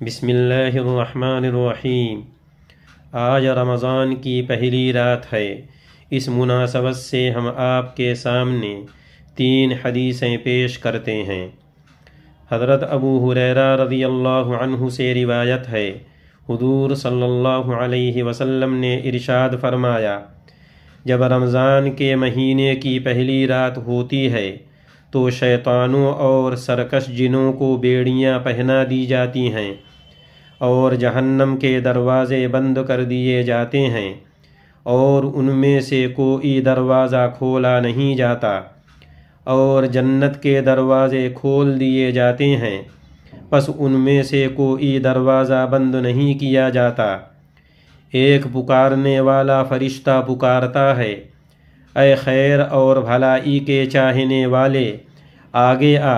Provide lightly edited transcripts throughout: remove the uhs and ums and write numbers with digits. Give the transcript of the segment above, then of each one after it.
بسم اللہ الرحمن الرحیم۔ آج رمضان کی پہلی رات ہے۔ اس مناسبت سے ہم آپ کے سامنے 3 حدیثیں پیش کرتے ہیں۔ حضرت ابو ہریرہ رضی اللہ عنہ سے روایت ہے، حضور صلی اللہ علیہ وسلم نے ارشاد فرمایا، جب رمضان کے مہینے کی پہلی رات ہوتی ہے تو شیطانوں اور سرکش جنوں کو بیڑیاں پہنا دی جاتی ہیں اور جہنم کے دروازے بند کر دیے جاتے ہیں اور ان میں سے کوئی دروازہ کھولا نہیں جاتا اور جنت کے دروازے کھول دیے جاتے ہیں، پس ان میں سے کوئی دروازہ بند نہیں کیا جاتا۔ ایک پکارنے والا فرشتہ پکارتا ہے، اے خیر اور بھلائی کے چاہنے والے، آگے آ۔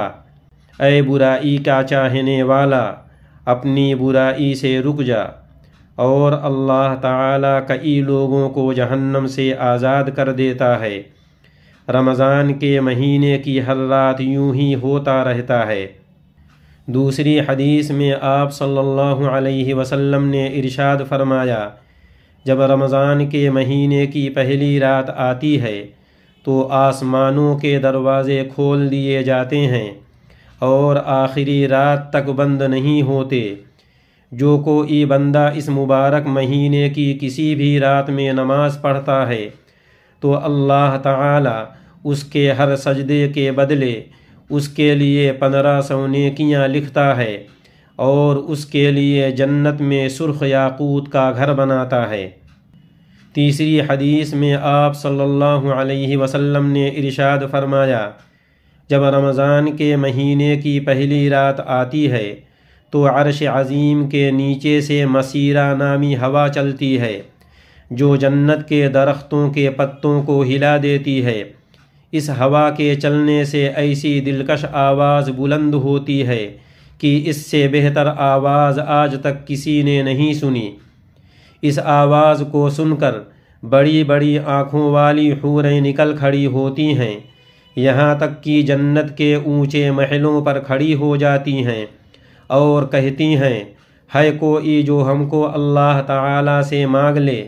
اے برائی کا چاہنے والا، اپنی برائی سے رک جا۔ اور اللہ تعالیٰ کئی لوگوں کو جہنم سے آزاد کر دیتا ہے۔ رمضان کے مہینے کی ہر رات یوں ہی ہوتا رہتا ہے۔ دوسری حدیث میں آپ صلی اللہ علیہ وسلم نے ارشاد فرمایا، جب رمضان کے مہینے کی پہلی رات آتی ہے تو آسمانوں کے دروازے کھول دیے جاتے ہیں اور آخری رات تک بند نہیں ہوتے۔ جو کوئی بندہ اس مبارک مہینے کی کسی بھی رات میں نماز پڑھتا ہے تو اللہ تعالی اس کے ہر سجدے کے بدلے اس کے لیے 1500 نیکیاں لکھتا ہے اور اس کے لیے جنت میں سرخ یاقوت کا گھر بناتا ہے۔ تیسری حدیث میں آپ صلی اللہ علیہ وسلم نے ارشاد فرمایا، جب رمضان کے مہینے کی پہلی رات آتی ہے تو عرش عظیم کے نیچے سے مسیرہ نامی ہوا چلتی ہے جو جنت کے درختوں کے پتوں کو ہلا دیتی ہے۔ اس ہوا کے چلنے سے ایسی دلکش آواز بلند ہوتی ہے کہ اس سے بہتر آواز آج تک کسی نے نہیں سنی۔ اس آواز کو سن کر بڑی بڑی آنکھوں والی حوریں نکل کھڑی ہوتی ہیں، یہاں تک کہ جنت کے اونچے محلوں پر کھڑی ہو جاتی ہیں اور کہتی ہیں، ہے کوئی جو ہم کو اللہ تعالیٰ سے مانگ لے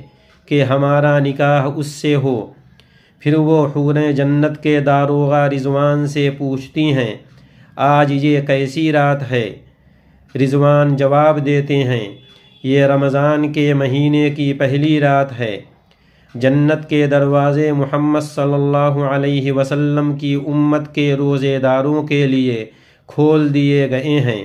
کہ ہمارا نکاح اس سے ہو۔ پھر وہ حوریں جنت کے داروغہ رضوان سے پوچھتی ہیں، آج یہ کیسی رات ہے؟ رضوان جواب دیتے ہیں، یہ رمضان کے مہینے کی پہلی رات ہے۔ جنت کے دروازے محمد صلی اللہ علیہ وسلم کی امت کے روزے داروں کے لیے کھول دیے گئے ہیں۔